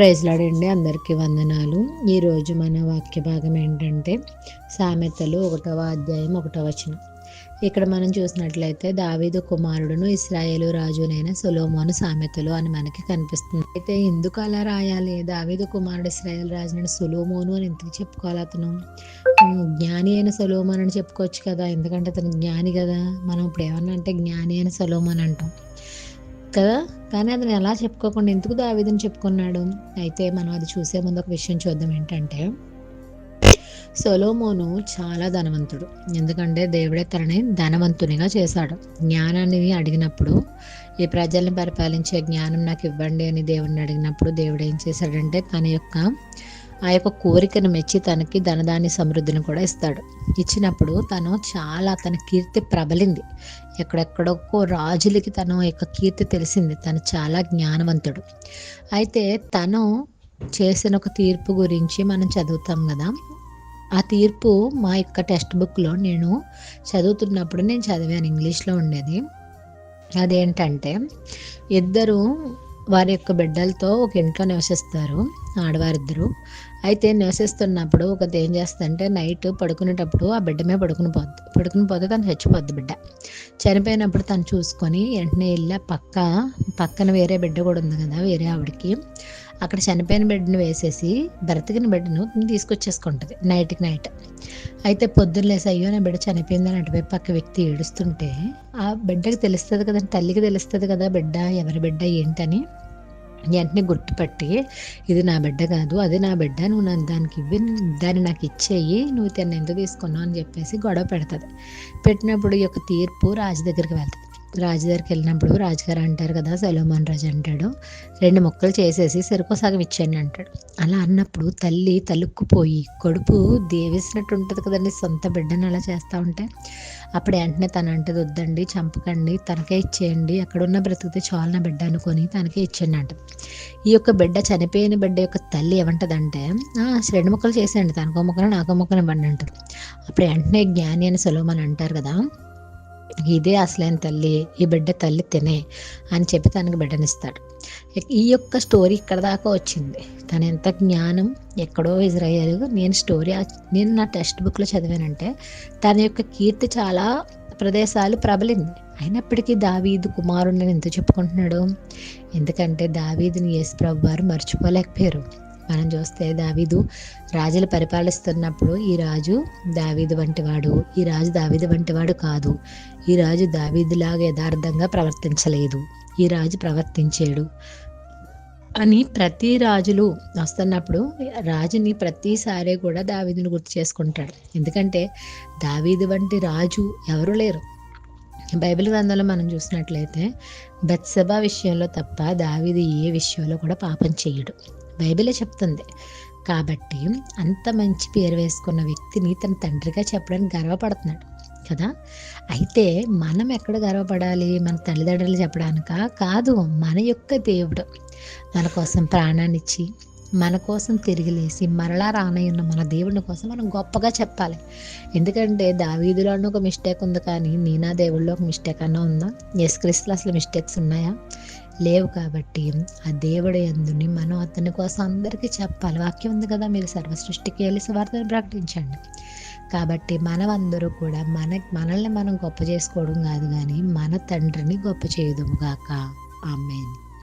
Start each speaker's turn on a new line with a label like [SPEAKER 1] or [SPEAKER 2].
[SPEAKER 1] Praise lord అండి, అందరికీ వందనాలు. ఈరోజు మన వాక్య భాగం ఏంటంటే సామెతలు 1వ అధ్యాయం 1వ వచనం. ఇక్కడ మనం చూసినట్లయితే దావీదు కుమారుడును ఇశ్రాయేలు రాజునైన సొలొమోను సామెతలు అని మనకి కనిపిస్తుంది. అయితే ఎందుకు అలా రాయాలి? దావీదు కుమారుడు ఇశ్రాయేలు రాజునైన సొలొమోను అని ఎందుకు చెప్పుకోవాలి? అతను జ్ఞాని అయిన సొలొమోను అని చెప్పుకోవచ్చు కదా, ఎందుకంటే అతను జ్ఞాని కదా. మనం ఇప్పుడు ఏమన్నా అంటే జ్ఞాని అయిన సొలొమోను అంటాం కదా, కానీ అతను ఎలా చెప్పుకోకుండా ఎందుకు దావీదుని చెప్పుకున్నాడు? అయితే మనం అది చూసే ముందు ఒక విషయం చూద్దాం. ఏంటంటే సొలొమోను చాలా ధనవంతుడు, ఎందుకంటే దేవుడే తనని ధనవంతునిగా చేశాడు. జ్ఞానాన్ని అడిగినప్పుడు, ఈ ప్రజల్ని పరిపాలించే జ్ఞానం నాకు ఇవ్వండి అని దేవుడిని అడిగినప్పుడు దేవుడు ఏం చేశాడంటే ఆ యొక్క కోరికను మెచ్చి తనకి ధనధాన్య సమృద్ధిని కూడా ఇస్తాడు. ఇచ్చినప్పుడు తన కీర్తి ప్రబలింది. ఎక్కడెక్కడో రాజులకి తన యొక్క కీర్తి తెలిసింది. తను చాలా జ్ఞానవంతుడు. అయితే తను చేసిన ఒక తీర్పు గురించి మనం చదువుతాం కదా. ఆ తీర్పు మా యొక్క టెక్స్ట్ బుక్లో నేను చదువుతున్నప్పుడు నేను చదివాను, ఇంగ్లీష్లో ఉండేది. అదేంటంటే ఇద్దరు వారి యొక్క బిడ్డలతో ఒక ఇంట్లో నివసిస్తారు, ఆడవారిద్దరు. అయితే నివసిస్తున్నప్పుడు ఒకటి ఏం చేస్తుందంటే నైట్ పడుకునేటప్పుడు ఆ బిడ్డ మీద పడుకుని పోతే తను చచ్చిపోద్ది. బిడ్డ చనిపోయినప్పుడు తను చూసుకొని వెంటనే వెళ్ళి పక్కన వేరే బిడ్డ కూడా ఉంది కదా, వేరే ఆవిడకి అక్కడ చనిపోయిన బిడ్డను వేసేసి బ్రతికిన బిడ్డను తీసుకొచ్చేసుకుంటుంది నైట్కి నైట్. అయితే పొద్దున్న లేసి అయ్యో నా బిడ్డ చనిపోయిందని అటువైపు పక్క వ్యక్తి ఏడుస్తుంటే ఆ బిడ్డకి తెలుస్తుంది కదా, తల్లికి తెలుస్తుంది కదా బిడ్డ ఎవరి బిడ్డ ఏంటని. వెంటనే గుర్తుపట్టి ఇది నా బిడ్డ కాదు, అది నా బిడ్డ, నువ్వు దానికి ఇవ్వి, దాన్ని నాకు ఇచ్చేయి, నువ్వు తను ఎందుకు తీసుకున్నావు అని చెప్పేసి గొడవ పెడుతుంది. పెట్టినప్పుడు ఈ యొక్క తీర్పు రాజు దగ్గరికి వెళ్తుంది. రాజు దగ్గరికి వెళ్ళినప్పుడు రాజుగారు అంటారు కదా, సొలొమోన్ రాజు అంటాడు, 2 ముక్కలు చేసేసి సరుకు సగం ఇచ్చాను అంటాడు. అలా అన్నప్పుడు తల్లి తలుక్కుపోయి, కడుపు దేవేసినట్టు ఉంటుంది కదండి సొంత బిడ్డను అలా చేస్తూ ఉంటే. అప్పుడు వెంటనే తను అంటే వద్దండి, చంపకండి, తనకే ఇచ్చేయండి, ఎక్కడున్న బ్రతికితే చాలు నా బిడ్డ అనుకొని తనకే ఇచ్చేయండి అంట. ఈ యొక్క బిడ్డ, చనిపోయిన బిడ్డ యొక్క తల్లి ఏమంటదంటే 2 ముక్కలు చేసేయండి, తనకో ముక్కలు నాకో ముక్కలు ఇవ్వండి అంటారు. అప్పుడు వెంటనే జ్ఞాని అని సొలొమోన్ అంటారు కదా, ఇదే అసలైన తల్లి, ఈ బిడ్డ తల్లి తినే అని చెప్పి తనకి బిడ్డనిస్తాడు. ఈ యొక్క స్టోరీ ఇక్కడ దాకా వచ్చింది. తన ఎంత జ్ఞానం ఎక్కడో ఇజ్రాయేల్, నేను నా టెక్స్ట్ బుక్లో చదివానంటే తన యొక్క కీర్తి చాలా ప్రదేశాలు ప్రబలింది. అయినప్పటికీ దావీదు కుమారుడిని ఎందుకు చెప్పుకుంటున్నాడు? ఎందుకంటే దావీదుని యేసు ప్రభు వారు మర్చిపోలేకపోయారు. మనం చూస్తే దావీదు రాజులు పరిపాలిస్తున్నప్పుడు ఈ రాజు దావీదు వంటివాడు, ఈ రాజు దావీదు వంటివాడు కాదు, ఈ రాజు దావీదులాగా యథార్థంగా ప్రవర్తించలేదు, ఈ రాజు ప్రవర్తించాడు అని ప్రతి రాజులు వస్తున్నప్పుడు రాజుని ప్రతిసారి కూడా దావీదుని గుర్తు చేసుకుంటాడు. ఎందుకంటే దావీదు వంటి రాజు ఎవరు లేరు. బైబిల్ గ్రంథంలో మనం చూసినట్లయితే బత్షెబ విషయంలో తప్ప దావీదు ఏ విషయంలో కూడా పాపం చేయడు, బైబిలే చెప్తుంది. కాబట్టి అంత మంచి పేరు వేసుకున్న వ్యక్తిని తన తండ్రిగా చెప్పడానికి గర్వపడుతున్నాడు కదా. అయితే మనం ఎక్కడ గర్వపడాలి? మన తల్లిదండ్రులు చెప్పడానికా? కాదు. మన యొక్క దేవుడు మన కోసం ప్రాణాన్ని ఇచ్చి, మన కోసం తిరిగి లేసి మరలా రానయ్యున్న మన దేవుడిని కోసం మనం గొప్పగా చెప్పాలి. ఎందుకంటే దావీదులో ఒక మిస్టేక్ ఉంది, కానీ నీనా దేవుళ్ళలో ఒక మిస్టేక్ అన్నా ఉందా? యేసుక్రీస్తులో అసలు మిస్టేక్స్ ఉన్నాయా? లేవు. కాబట్టి ఆ దేవుడు యందుని మనం అతని కోసం అందరికీ చెప్పాలి. వాక్యం ఉంది కదా, మీరు సర్వ సృష్టికి వెళ్ళి సువార్తను ప్రకటించండి. కాబట్టి మనమందరూ కూడా మనల్ని మనం గొప్ప చేసుకోవడం కాదు, కానీ మన తండ్రిని గొప్ప చేయదుము గాక. ఆమేన్.